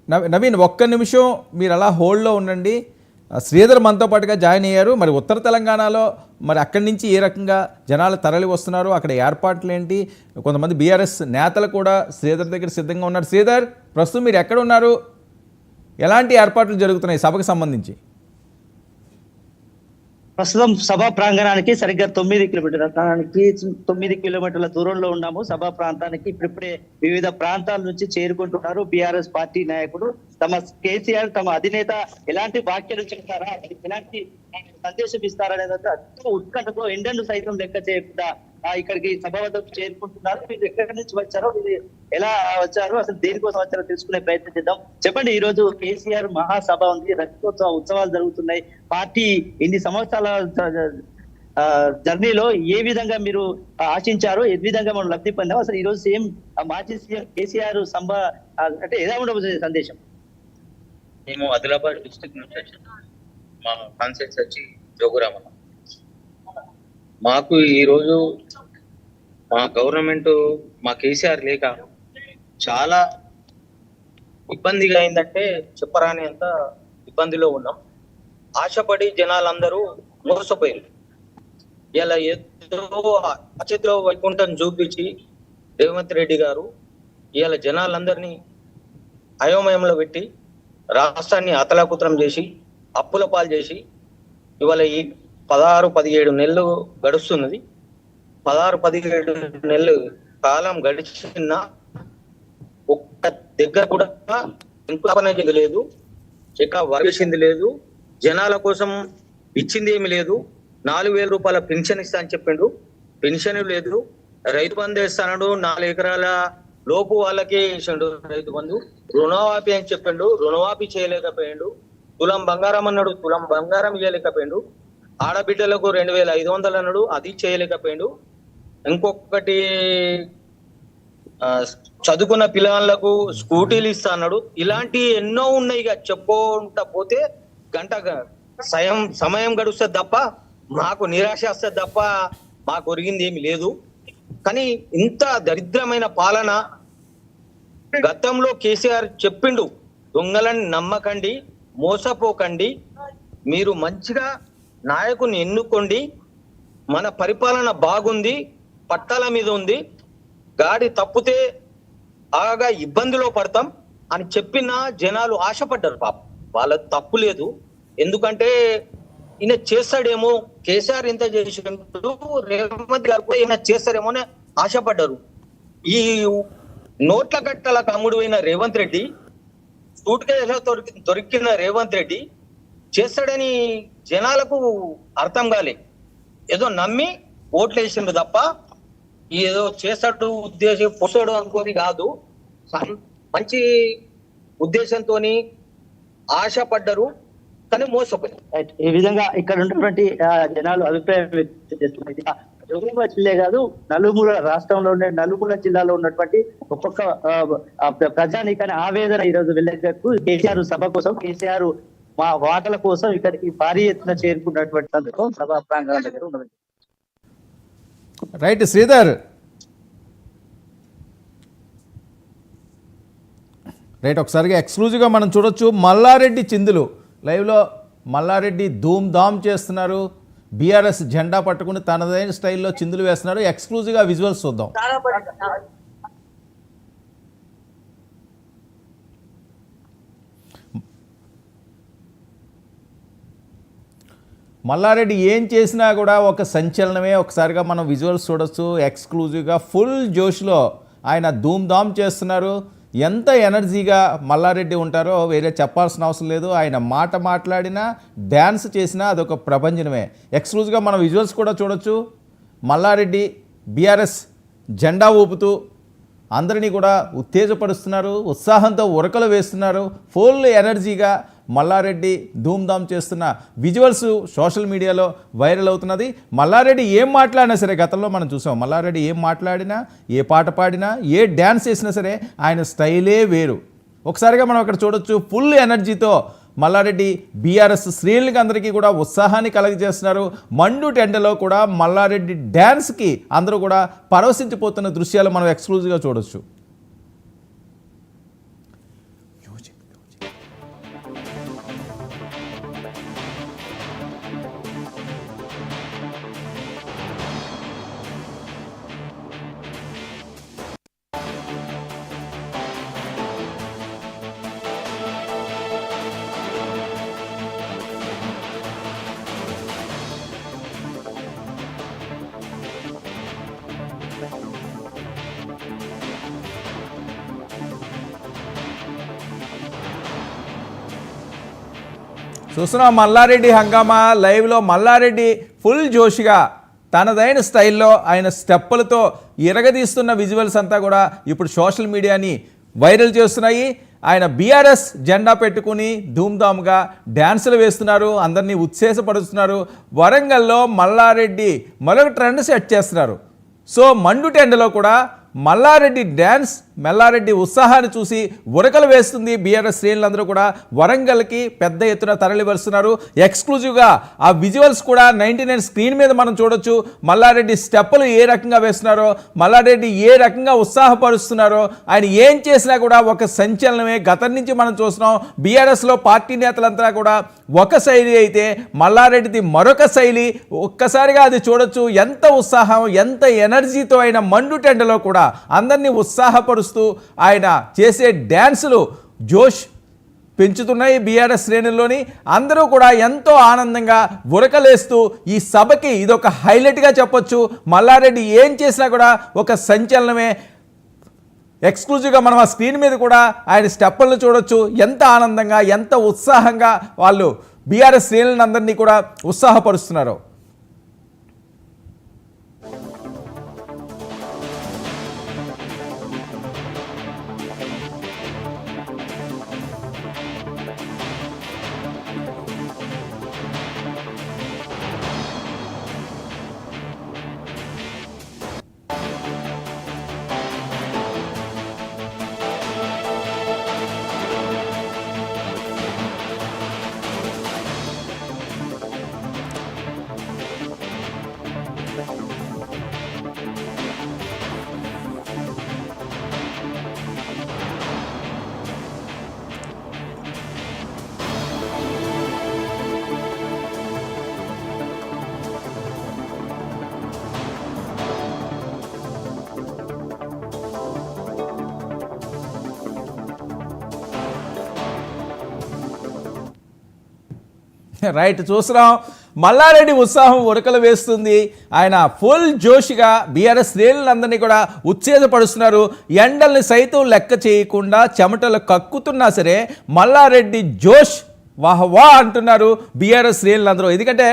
నవీన్ ఒక్క నిమిషం మీరు అలా హోల్డ్లో ఉండండి. శ్రీధర్ మనతో పాటుగా జాయిన్ అయ్యారు. మరి ఉత్తర తెలంగాణలో మరి అక్కడి నుంచి ఏ రకంగా జనాలు తరలి వస్తున్నారు, అక్కడ ఏర్పాట్లు ఏంటి? కొంతమంది బీఆర్ఎస్ నేతలు కూడా శ్రీధర్ దగ్గర సిద్ధంగా ఉన్నారు. శ్రీధర్, ప్రస్తుతం మీరు ఎక్కడ ఉన్నారు? ఎలాంటి ఏర్పాట్లు జరుగుతున్నాయి సభకు సంబంధించి? ప్రస్తుతం సభా ప్రాంగణానికి సరిగ్గా 9 కిలోమీటర్ల దూరంలో ఉన్నాము. సభా ప్రాంతానికి ఇప్పుడిప్పుడే వివిధ ప్రాంతాల నుంచి చేరుకుంటున్నారు బీఆర్ఎస్ పార్టీ నాయకుడు. కేసీఆర్ తమ అధినేత ఎలాంటి వ్యాఖ్యలు చేస్తారా, ఎలాంటి సందేశం ఇస్తారనేది అత్యంత ఉత్కంఠతో ఎండను సైతం లెక్క చేయకుండా ఇక్కడికి సభ వద్దకు చేరుకుంటున్నారు. మీరు ఎక్కడి నుంచి వచ్చారో, మీరు ఎలా వచ్చారో, అసలు దేనికోసం వచ్చారో తెలుసుకునే ప్రయత్నం చేద్దాం. చెప్పండి, ఈ రోజు కేసీఆర్ మహాసభ ఉంది, రజతోత్సవ ఉత్సవాలు జరుగుతున్నాయి. పార్టీ ఇన్ని సంవత్సరాల జర్నీలో ఏ విధంగా మీరు ఆశించారో, ఏ విధంగా మనం లబ్ధి పొందాం, అసలు ఈ రోజు సేమ్ మాజీ సీఎం కేసీఆర్ అంటే ఎలా ఉండబోతుంది సందేశం? మేము ఆదిలాబాద్ డిస్ట్రిక్ట్ నుంచి వచ్చాము. మా కాన్సెప్ట్స్ వచ్చి జోగురామన్న. మాకు ఈరోజు మా గవర్నమెంట్, మా కేసీఆర్ లేక చాలా ఇబ్బందిగా అయిందంటే చెప్పరాని అంత ఇబ్బందిలో ఉన్నాం. ఆశపడి జనాలందరూ మోసపోయారు. ఇలా ఏదో అచేతిలో వైకుంఠం చూపించి రేవంత్ రెడ్డి గారు ఇవాళ జనాలందరినీ అయోమయంలో పెట్టి రాష్ట్రాన్ని అతలాకుతలం చేసి అప్పుల పాలు చేసి ఇవాళ ఈ 16-17 నెలలు గడుస్తున్నది. 16-17 నెలలు కాలం గడిచిన ఒక్క దగ్గర కూడా ఇంప్లిమెంట్ లేదు, ఎక్కడ వర్గేసింది లేదు, జనాల కోసం ఇచ్చింది ఏమి లేదు. 4,000 రూపాయల పెన్షన్ ఇస్తా అని చెప్పిండు, పెన్షన్ లేదు. రైతు బంధు వేస్తాడు, 4 ఎకరాల లోపు వాళ్ళకి ఇచ్చిండు రైతు బంధు. రుణమాఫీ అని చెప్పిండు, రుణమాఫీ చేయలేకపోయిండు. తులం బంగారం అన్నాడు, తులం బంగారం ఇవ్వలేకపోయిండు. ఆడబిడ్డలకు 2,500 అన్నాడు, అది చేయలేకపోయిండు. ఇంకొకటి చదువుకున్న పిల్లలకు స్కూటీలు ఇస్తా అన్నాడు. ఇలాంటి ఎన్నో ఉన్నాయి. ఇక చెప్పుకుంటా పోతే గంట సమయం గడుస్తుంది తప్ప మాకు నిరాశ వస్తుంది తప్ప మాకు ఒరిగింది ఏమి లేదు. కానీ ఇంత దరిద్రమైన పాలన గతంలో కేసీఆర్ చెప్పిండు, దొంగలని నమ్మకండి, మోసపోకండి, మీరు మంచిగా నాయకుని ఎన్నుకోండి, మన పరిపాలన బాగుంది, పట్టాల మీద ఉంది, గాడి తప్పితే బాగా ఇబ్బందిలో పడతాం అని చెప్పిన జనాలు ఆశపడ్డారు. పాప వాళ్ళ తప్పు లేదు. ఎందుకంటే ఈయన చేస్తాడేమో, కేసీఆర్ ఇంత చేసినప్పుడు రేవంత్ గారు కూడా ఈయన చేస్తారేమో అని ఆశపడ్డారు. ఈ నోట్ల కట్టల కమ్ముడు అయిన రేవంత్ రెడ్డి, సూట్ కేసులో దొరికిన రేవంత్ రెడ్డి చేస్తాడని జనాలకు అర్థం కాలే. ఏదో నమ్మి ఓట్లు వేసిండు తప్ప ఏదో చేస్తాడు ఉద్దేశం పొసాడు అనుకోని కాదు. మంచి ఉద్దేశంతో ఆశపడ్డారు కానీ మోసపోయారు. ఈ విధంగా ఇక్కడ ఉన్నటువంటి జనాలు అభిప్రాయం వ్యక్తం చేస్తున్నారు. జోగులాంబ జిల్లా కాదు, నలుమూల రాష్ట్రంలో ఉండే నలుమూల జిల్లాలో ఉన్నటువంటి ఒక్కొక్క ప్రజానీకాన్ని ఆవేదన ఈ రోజు వెళ్ళేందుకు కేసీఆర్ సభ కోసం, కేసీఆర్ మా వాటల కోసం ఇక్కడికి భారీ ఎత్తున చేరుకున్నటువంటి సందర్భం సభా ప్రాంగణం దగ్గర ఉన్నది. రైట్ శ్రీధర్, రైట్, ఒకసారిగా ఎక్స్క్లూజివ్గా మనం చూడొచ్చు. మల్లారెడ్డి చిందులు లైవ్లో మల్లారెడ్డి ధూమ్ ధామ్ చేస్తున్నారు. బీఆర్ఎస్ జెండా పట్టుకుని తనదైన స్టైల్లో చిందులు వేస్తున్నారు. ఎక్స్క్లూజివ్గా విజువల్స్ చూద్దాం. మల్లారెడ్డి ఏం చేసినా కూడా ఒక సంచలనమే. ఒకసారిగా మనం విజువల్స్ చూడొచ్చు. ఎక్స్క్లూజివ్గా ఫుల్ జోష్లో ఆయన ధూమ్ ధామ్ చేస్తున్నారు. ఎంత ఎనర్జీగా మల్లారెడ్డి ఉంటారో వేరే చెప్పాల్సిన అవసరం లేదు. ఆయన మాట మాట్లాడినా, డ్యాన్స్ చేసినా అదొక ప్రపంచమే. ఎక్స్క్లూజివ్గా మనం విజువల్స్ కూడా చూడొచ్చు. మల్లారెడ్డి బీఆర్ఎస్ జెండా ఊపుతూ అందరినీ కూడా ఉత్తేజపరుస్తున్నారు, ఉత్సాహంతో ఉరకలు వేస్తున్నారు. ఫుల్ ఎనర్జీగా మల్లారెడ్డి ధూమ్ధామ్ చేస్తున్న విజువల్స్ సోషల్ మీడియాలో వైరల్ అవుతున్నది. మల్లారెడ్డి ఏం మాట్లాడినా సరే, గతంలో మనం చూసాం, మల్లారెడ్డి ఏం మాట్లాడినా, ఏ పాట పాడినా, ఏ డ్యాన్స్ చేసినా సరే ఆయన స్టైలే వేరు. ఒకసారిగా మనం అక్కడ చూడొచ్చు. ఫుల్ ఎనర్జీతో మల్లారెడ్డి బీఆర్ఎస్ శ్రేణులకి అందరికీ కూడా ఉత్సాహాన్ని కలగజేస్తున్నారు. మండు టెండలో కూడా మల్లారెడ్డి డ్యాన్స్కి అందరూ కూడా పరవశించిపోతున్న దృశ్యాలు మనం ఎక్స్క్లూజివ్గా చూడొచ్చు. చూస్తున్నాం మల్లారెడ్డి హంగామా లైవ్లో మల్లారెడ్డి ఫుల్ జోష్గా తనదైన స్టైల్లో ఆయన స్టెప్పులతో ఇరగదీస్తున్న విజువల్స్ అంతా కూడా ఇప్పుడు సోషల్ మీడియాని వైరల్ చేస్తున్నాయి. ఆయన బీఆర్ఎస్ జెండా పెట్టుకుని ధూమ్ధామ్గా డ్యాన్సులు వేస్తున్నారు, అందరినీ ఉత్సేజపరుస్తున్నారు. వరంగల్లో మల్లారెడ్డి మరొక ట్రెండ్ సెట్ చేస్తున్నారు. సో మండుటెండలో కూడా మల్లారెడ్డి డ్యాన్స్, మల్లారెడ్డి ఉత్సాహాన్ని చూసి ఉరకలు వేస్తుంది బీఆర్ఎస్ శ్రేణులందరూ కూడా వరంగల్కి పెద్ద ఎత్తున తరలి వస్తున్నారు. ఎక్స్క్లూజివ్గా ఆ విజువల్స్ కూడా 99 స్క్రీన్ మీద మనం చూడొచ్చు. మల్లారెడ్డి స్టెప్పులు ఏ రకంగా వేస్తున్నారో, మల్లారెడ్డి ఏ రకంగా ఉత్సాహపరుస్తున్నారో, ఆయన ఏం చేసినా కూడా ఒక సంచలనమే. గతం నుంచి మనం చూస్తున్నాం బీఆర్ఎస్లో పార్టీ నేతలంతా కూడా ఒక శైలి అయితే మల్లారెడ్డిది మరొక శైలి. ఒక్కసారిగా అది చూడొచ్చు. ఎంత ఉత్సాహం, ఎంత ఎనర్జీతో ఆయన మండుటెండలో కూడా అందరినీ ఉత్సాహపరుస్తూ ఆయన చేసే డ్యాన్సులు జోష్ పెంచుతున్నాయి బీఆర్ఎస్ శ్రేణుల్లోని. అందరూ కూడా ఎంతో ఆనందంగా ఉరకలేస్తూ ఈ సభకి ఇదొక హైలైట్గా చెప్పొచ్చు. మల్లారెడ్డి ఏం చేసినా కూడా ఒక సంచలనమే. ఎక్స్క్లూజివ్గా మనం ఆ స్క్రీన్ మీద కూడా ఆయన స్టెప్పులను చూడొచ్చు. ఎంత ఆనందంగా, ఎంత ఉత్సాహంగా వాళ్ళు బీఆర్ఎస్ శ్రేణులను అందరినీ కూడా ఉత్సాహపరుస్తున్నారు. రైట్, చూస్తున్నాం మల్లారెడ్డి ఉత్సాహం ఉరకలు వేస్తుంది. ఆయన ఫుల్ జోష్గా బీఆర్ఎస్ శ్రేణులందరినీ కూడా ఉత్తేజపరుస్తున్నారు. ఎండల్ని సైతం లెక్క చేయకుండా చెమటలు కక్కుతున్నా సరే మల్లారెడ్డి జోష్ వాహ్ వా అంటున్నారు బీఆర్ఎస్ శ్రేణులందరూ. ఎందుకంటే